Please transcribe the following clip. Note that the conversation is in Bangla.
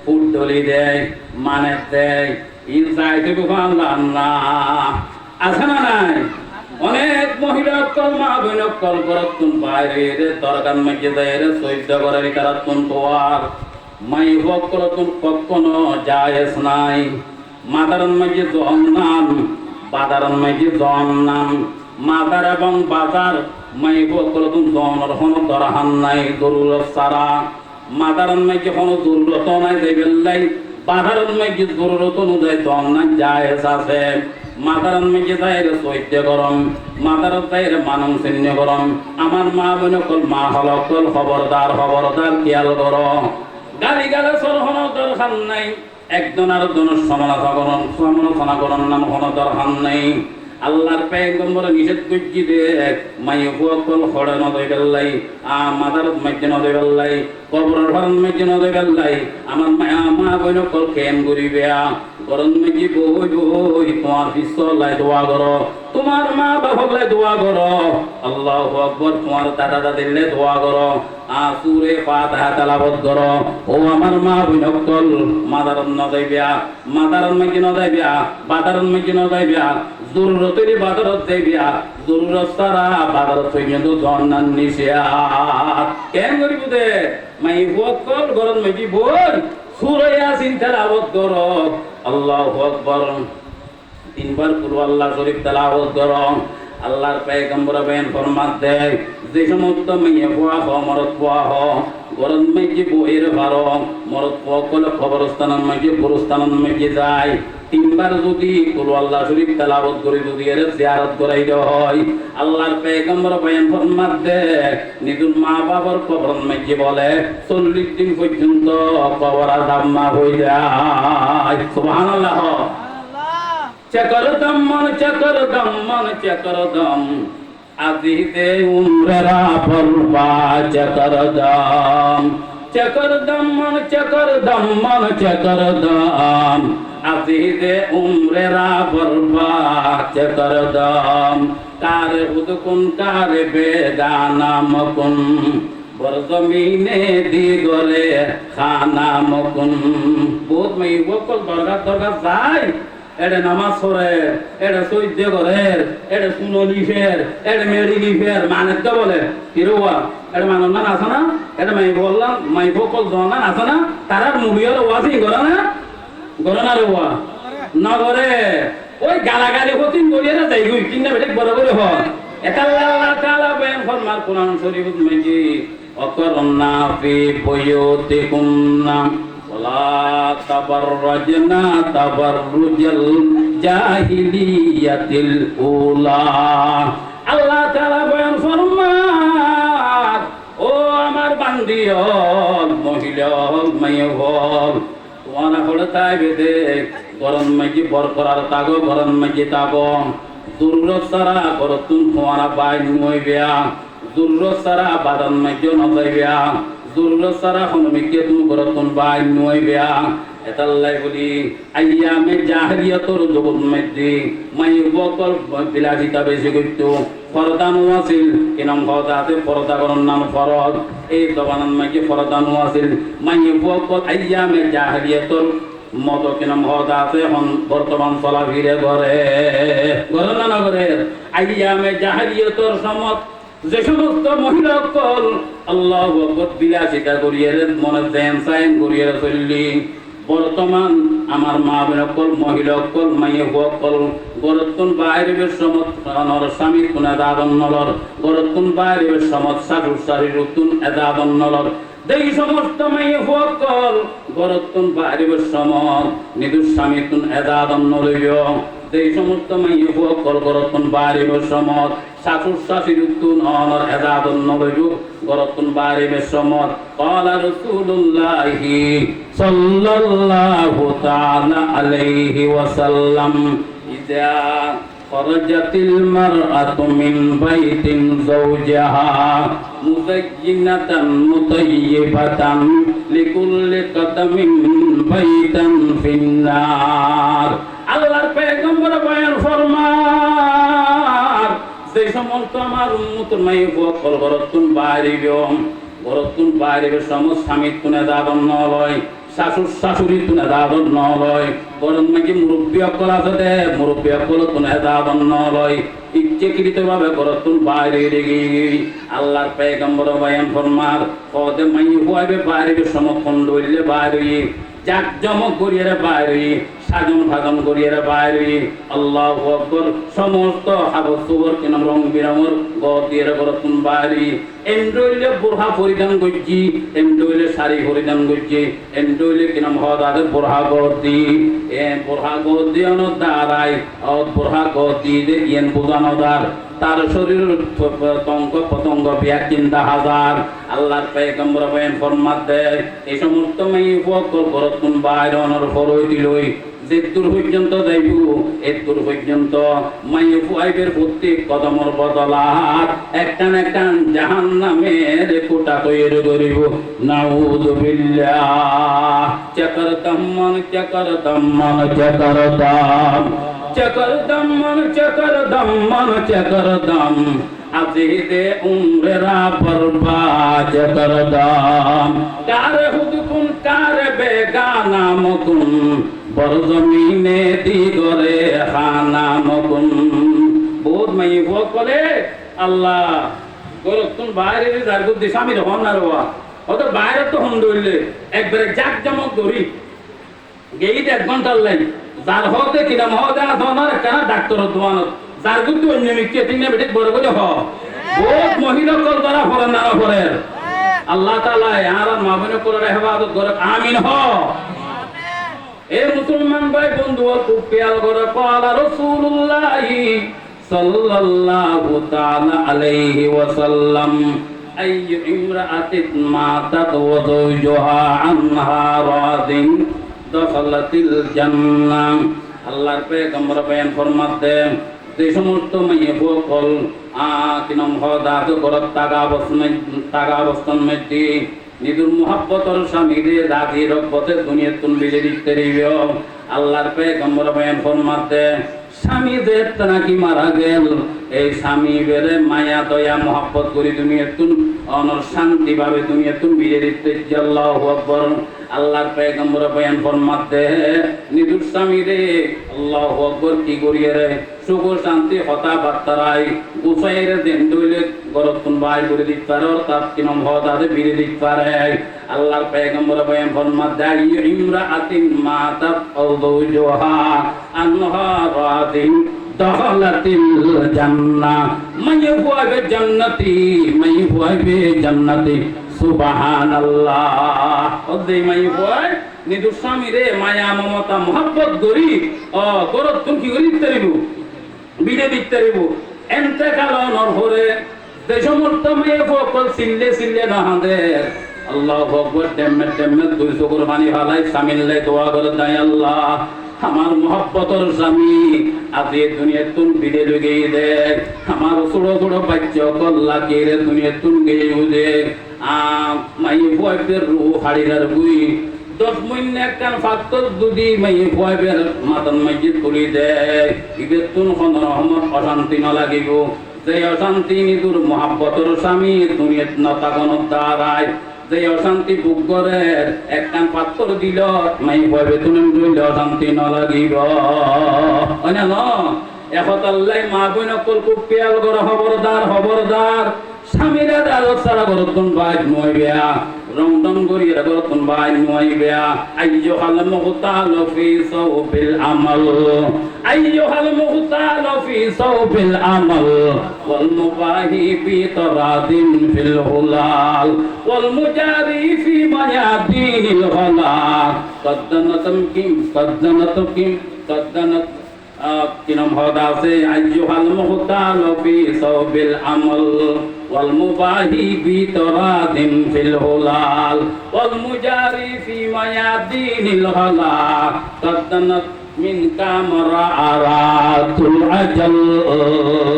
ফুল ডলি দেয়, মানে দেয়, ইনসাইতে আল্লাহ না আছে না নাই? অনেক মহিলা অক্কল মা বোন অক্কল করতুন বাইরে দরকার মাঝে দেয় সৈদ্য করার কারাতুন তোয়ার মাই অক্কলতুন কখনো জায়েজ নাই। মাদারন মাঝে জন্নাম, বাদারন মাঝে জন্নাম, মাদার এবং বাজার মাই অক্কলতুন জনের কোনো দরহান নাই জরুরত সারা। মাদারন মাঝে কোনো জরুরত নাই দেবেল্লাই, বাদারন মাঝে জরুরত অনুযায়ী জন না জায়েজ আছে। মাদারন মেজে যাইরে চৈত্য গরম, মাদারত যাইরে মানম শূন্য গরম। আমার মা বোন কল মা হলকল খবরদার খবরদার খেয়াল কর। গালি গালে সরহন দরকার নাই, একজন আর জনের সমালোচনা করন নাম হন দরকার নাই। আল্লাহর পয়গম্বর নিষেধ করছি দে মাই হুয়াকল খড়ে নদয় বেল্লাই, মাদারত মাইজে নদয় বেল্লাই, কবরের ভরণ মাইজে নদয় বেল্লাই। আমার মা বোন কল খেম করিবে গরম মেজি বই বই তোমার পিছলাই দোয়া করো, তোমার মা বাবাই দোয়া করো, আল্লাহু আকবার তোমার দাদা দাদিলে দোয়া করো, সূরা ফাতিহা তেলাওয়াত করো। ও আমার মা বোনকল মাদারন নদাইবিয়া, মাদারন মেজি নদাইবিয়া, বাদারন মেজি নদাইবিয়া, জরুরতের বাদারত দেবিয়া, জরুরত সারা বাদারত হইন্তু জন্নান নিশিয়াত। কেন করিব দে মাই বকল গরম মেজি বই সূরা ইয়াসিন তেলাওয়াত করো। আল্লাহু আকবার তিনবার কুরু আল্লাহ শরীফ তেলাওয়াত করো। আল্লাহর পয়গম্বর বেন ফরমাত দেয় যে সমস্ত মেয়ে বুয়া হ মরদ বুয়া হ গরম মেজি বইয়ের ভারো মরদ বুয়া কলে খবরস্থানের মেজি পুরস্থানের মেজি যায়। তিনবার যদি কুরু আল্লাহ শরীফ তেলাওয়াত করে যদি এর জিয়ারত করাই হয়, আল্লাহর পয়গম্বর বেন ফরমাত দেয় নিজুর মা বাবার কবর মেজি বলে 40 দিন পর্যন্ত কবর আযাব মা হয়ে যায়। সুবহানাল্লাহ। চকর দম মন চকর দম মন চকর দম আজিদে উমরা পরবা চকর দম, চকর দম মন চকর দম মন চকর দম আজিদে উমরা পরবা চকর দম। কার হুদকুন কার বেগানা মকুন বরজমিনে দিগলে খানা মকুন। বহুত মাই বকল দরগা যায় এডে নামাজ পড়ে, এডে চৈদ্য করে, এডে সুনলি ফের, এডে মেডিলি ফের, মানে তো বলে কিরোয়া এডে মানুষ না আছে না, এটা মাই বললাম মাই বকল জনা আছে না, তারার মুড়িয়ার ওয়াজি করে না, করে না রে ওয়া না করে ওই গালাগালি হতিন বলিয়ে না যাই গুই কিনা বেটে বড় করে হ। এটা আল্লাহ তাআলা বয়ান ফরমার কোরআন শরীফত মেজি অকরনা ফি বুয়ুতিকুন্না ওয়ালা তাবাররাজনা তাবাররুজাল জাহিলিয়াতিল উলা। আল্লাহ তাআলা বয়ান ফরমার ও আমার বান্দি হল মহিলা হল মেয়ে হল তোমারা হলে তাই বেদে গরম মেজি বর করার তাগো গরম মেজি তাগো জরুরত সারা করতুন তোমারা বাই নইবিয়া, জরুরত সারা বাদান মেজি নজাইবিয়া, জরুরত সারা হনমিকে তুমি করতুন বাই নইবিয়া। এতাল্লাই বলি আইয়ামে জাহরিয়াতর জগৎ মধ্যে মাই বকল বিলাসিতা বেশি করতো ফরদানু আছিল কিনাম ফরদাতে ফরদা করন নাম ফরদ এই জবানান মাইকে ফরদানু আছিল মাই বকল আইয়ামে জাহরিয়াতর মত কিনাম হদা আছে এখন বর্তমান চলা ফিরে করে করে না নগরের আইয়ামে জাহরিয়াতর সমত যে সমস্ত মহিলা কল আল্লাহু আকবার বিলাসিতা করিয়ে মনে দেন সাইন করিয়ে চললি। বর্তমান আমার মা বোনকল মহিলা কল মাইয়ে কল গরতুন বাইরের সমত স্বামী কোন এদাবন্নলর গরতুন বাইরের সমত শাশুর শাড়ির উতুন এদাবন্নলর দেই সমস্ত মাইয়ে কল গরতুন বাইরের সমত নিদুর স্বামী তুন এদাবন্নলয় দেই সমস্ত মাইয়ে কল গরতুন বাইরের সমত শাশুর শাশুর উতুন অনর এদাবন্নলয় গরতুন বাইরের সমত قال رسول الله صلى الله تعالى عليه وسلم إذا خرجت المرأة من بيت زوجها مزينة مطيبة لكل قدم بيتا في النار। আল্লাহর পয়গম্বর বয়ান ফরমান যে সমস্ত আমার উম্মতের মাই বকল গরতুন বাইরিবেও গরতুন বাইরিবে সমস্ত স্বামী তুনে দাবন নলয় শাশুড়ি তুনে দাদন নলয় বরং নাকি মুরব্বী অকল আছে দে মুরব্বী অকল তুনে দাদন নলয় ইচ্ছাকৃত ভাবে করতুন বাইরে রেগে আল্লাহর পয়গম্বর বয়ান ফরমার কদে মাই হইবে বাইরে সমক্ষণ দইলে বাইরে জাক জমক করিয়ে বাইরে সাজন ভাজন করিয়ে বাইরে আল্লাহু আকবার সমস্ত হাবত সুবর কিনা রং বিরঙর গদিয়ে করতুন বাইরে এন্ডইলে বোরহা পরিধান করছি এন্ডইলে শাড়ি পরিধান করছি এন্ডইলে কিনা হদারে বোরহা গদি এ বোরহা গদি অন দাঁড়াই ও বোরহা গদি দে ইয়েন বুঝানো দার তার শরীরের তঙ্গ পতঙ্গ বিয়া ৩০০০ আল্লাহর পয়গম্বর বয়ান ফরমাত দেয় এই সমস্ত মেয়ে উপকল করতুন বাইরে অনর ফরই দিলই যে দূর পর্যন্ত যাইব এর দূর পর্যন্ত মাইয়ে ফুয়াইবের প্রত্যেক কদমর বদলাত একটান একটান জাহান্নামের কোটা তৈরি করিব নাউযুবিল্লাহ চকর দম্মন চকর দম্মন চকর দম চকর দম্মন চকর দম্মন চকর দম আজিদে উমরা বরবাদ চকর দম কার হুদকুন কার বেগানা মকুন বড় জমিনে দিগরে খানা মকুন বহুত মাই বলে আল্লাহ গরতুন বাইরে যার গুদি স্বামী রহম না রওয়া অত বাইরে তো হম দইলে একবারে জাক জমক ধরি গেইতে 1 ঘন্টার লাইন যার হতে কিনা মহদে আদনার কেন ডাক্তার দোয়ানত যার গুদি অন্য মিকে তিনে বেটে বড় করে হ বহুত মহিলা কল দ্বারা ফরেন না ফরেন আল্লাহ তাআলা আর মাবনে করে হেফাজত করে আমিন হ এ মুসলমান ভাই বন্ধু খুব খেয়াল করে পালা রাসূলুল্লাহ সাল্লাল্লাহু তাআলা আলাইহি ওয়াসাল্লাম আইয়ু ইমরাআতিন মাতাত ওয়া যাওজুহা আনহা রাদিন দাখালাতিল জান্নাহ আল্লাহর পয়গম্বর বয়ান ফরমাতে যে সমস্ত মেয়ে বকল কিনম হদাত করত তাগা অবস্থান মধ্যে নিদুর মুহাব্বতর স্বামীরে রাজি রব্বতে দুনিয়াতুন বিলে দিতে রইব আল্লাহর পয়গম্বর বয়ান ফরমাতে স্বামী যে নাকি মারা গেল এই স্বামী বেরে মায়া দয়া মুহাব্বত করি দুনিয়াতুন অনর শান্তি ভাবে দুনিয়াতুন বিলে দিতে আল্লাহু আকবার আল্লাহর পয়গম্বর বয়ান ফরমাতে নিদুর স্বামীরে আল্লাহু আকবার কি করিয়ে রে সুখ শান্তি হতা বার্তারাই গুছাইরে দেন দইলে গরতুন বাই করে দিতে পারো তার কিনম হদাতে বিলে দিতে পারে আল্লাহর পয়গম্বর বয়ান ফরমাতে ইমরাআতিন মাতাত আও যাওজুহা আনহা রাদিন দাখালাতিল জান্নাহ মাইয়ে হুয়াবে জান্নাতি মাইয়ে হুয়াবে জান্নাতি সুবহানাল্লাহ ওদে মাইয়ে হুয়ায় নিদু স্বামীরে মায়া মমতা মোহাব্বত করি গরতুন কি করি দিতে বিলে দিতে রইব এন্তেকাল নরহরে যে সমস্ত মেয়ে ফকল সিল্লে না হাঁদের আল্লাহু আকবার তেমনে 200 কুরবানি হালাই সামিল্লে দোয়া করে দেয় আল্লাহ আমার মোহাব্বতর স্বামী আজি দুনিয়াতুন বিলে লগে দে আমার ছোট ছোট বাচ্চা কল্লা কেরে দুনিয়াতুন গেউ দে মাই বয়বের রূহ হাড়িরার বুই 10 মহিনে একখান ফাক্তর যদি মাইয়ে বয়বের মাতন মাইয়ে তুলি দেয় ইবেতুন কোন রহমত অশান্তি না লাগিব যে অশান্তি নিদুর মোহাব্বতর স্বামী দুনিয়াত নতাগন দাঁড়ায় যে অশান্তি বুক করে একখান পাত্র দিল মাই বয়বে তুমি দিলে অশান্তি না লাগিব অন্য একতাল্লাই মা বইন কল খুব খেয়াল করে খবরদার স্বামীরা আলোক সারা গরতুন বাই নইবেয়া রংডং করিয়া গরতুন বাই নইবেয়া আইয়ুহাল মুগতালু ফি সাওবিল আমাল আইয়ুহাল মুগতালু ফি সাওবিল আমাল ওয়াল মুবাহি ফি তারাদিন ফিল হুলাল ওয়াল মুজারি ফি মায়াদিনিল গলাল কদ্দানাতুম কিনম হদাসে আইয়ুহাল মুগতালু ফি সাওবিল আমাল ওয়াল মুবাহি বি তারাদিন ফিল হুলাল ওয়াল মুজারি ফি মায়াদিনিল গলাল কদ্দানাত মিন কামরা আরাতুল আজাল